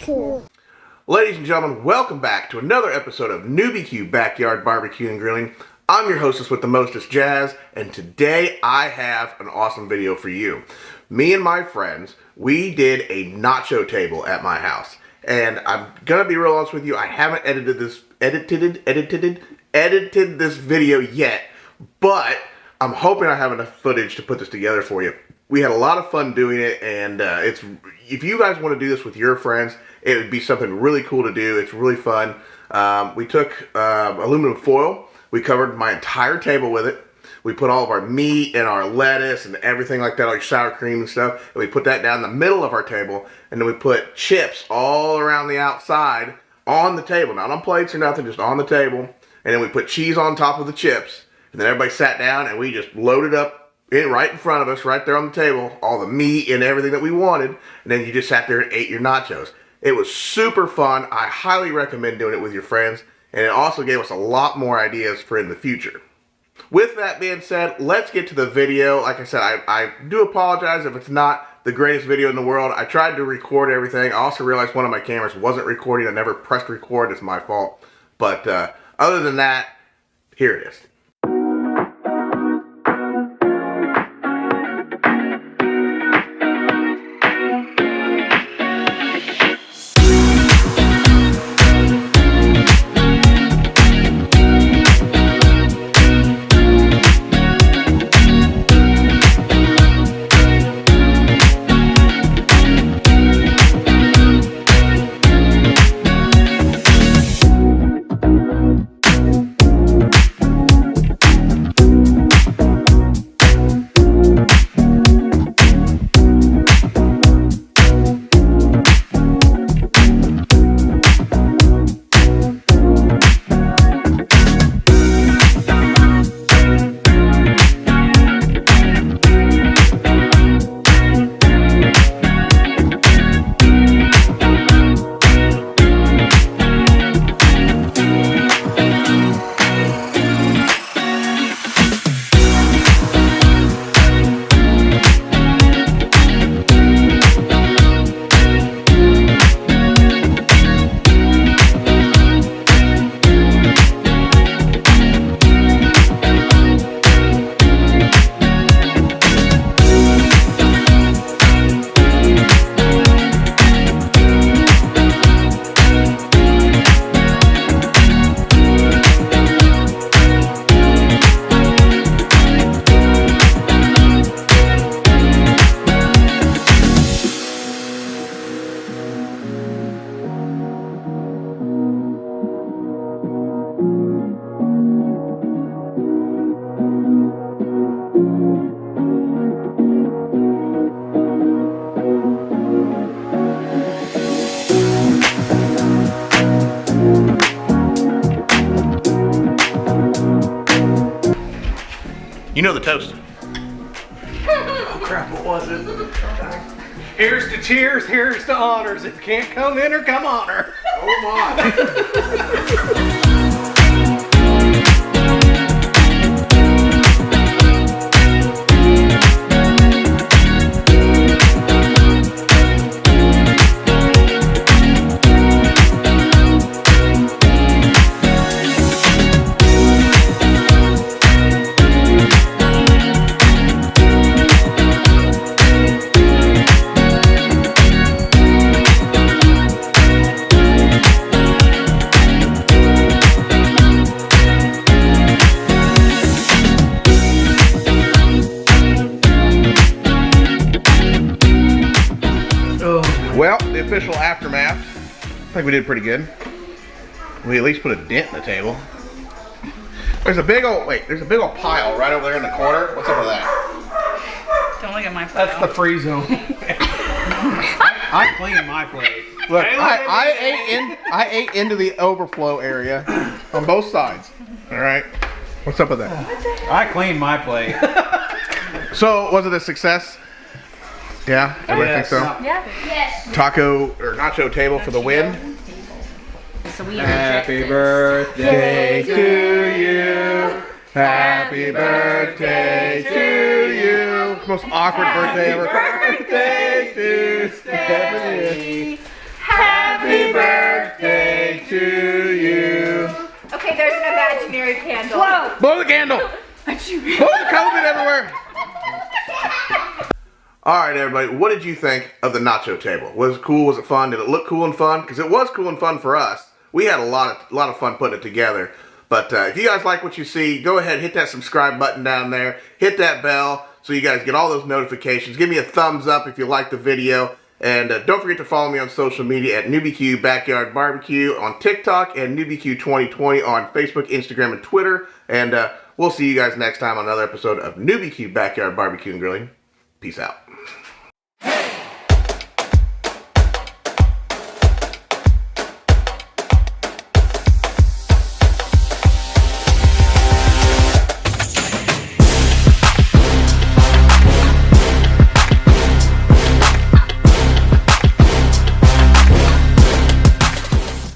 barbecue. Ladies and gentlemen, welcome back to another episode of NewbieQ Backyard Barbecue and Grilling. I'm your hostess with the mostest, Jazz, and today I have an awesome video for you. Me and my friends, we did a nacho table at my house. And I'm gonna be real honest with you, I haven't edited this video yet, but I'm hoping I have enough footage to put this together for you. We had a lot of fun doing it, and if you guys want to do this with your friends, it would be something really cool to do. It's really fun. We took aluminum foil. We covered my entire table with it. We put all of our meat and our lettuce and everything like that, like sour cream and stuff, and we put that down in the middle of our table, and then we put chips all around the outside on the table. Not on plates or nothing, just on the table. And then we put cheese on top of the chips, and then everybody sat down and we just loaded up right in front of us, right there on the table, all the meat and everything that we wanted, and then you just sat there and ate your nachos. It was super fun. I highly recommend doing it with your friends, and it also gave us a lot more ideas for in the future. With that being said, let's get to the video. Like I said, I do apologize if it's not the greatest video in the world. I tried to record everything. I also realized one of my cameras wasn't recording. I never pressed record. It's my fault. But other than that, here it is. You know the toast. Oh crap, what was it? Here's to cheers, here's to honors. If you can't come in or come on her. Oh my. Well, the official aftermath, I think we did pretty good. We at least put a dent in the table. There's a big old pile right over there in the corner. What's up with that? Don't look at my plate. That's the free zone. I cleaned my plate. Look, I ate into the overflow area on both sides. All right. What's up with that? I cleaned my plate. So, was it a success? Yeah, everybody think so? Yeah. Yes. Taco or nacho table for the win. So we Happy birthday to you. Happy birthday to you. Most awkward birthday ever. Happy birthday to Stephanie. Happy Happy birthday to you. Okay, there's an imaginary candle. Whoa. Blow the candle. Blow the COVID everywhere. All right, everybody. What did you think of the nacho table? Was it cool? Was it fun? Did it look cool and fun? Because it was cool and fun for us. We had a lot of fun putting it together. But if you guys like what you see, go ahead, hit that subscribe button down there. Hit that bell so you guys get all those notifications. Give me a thumbs up if you like the video. And don't forget to follow me on social media at NewbieQ Backyard Barbecue on TikTok and NewbieQ2020 on Facebook, Instagram, and Twitter. And we'll see you guys next time on another episode of NewbieQ Backyard Barbecue and Grilling. Peace out.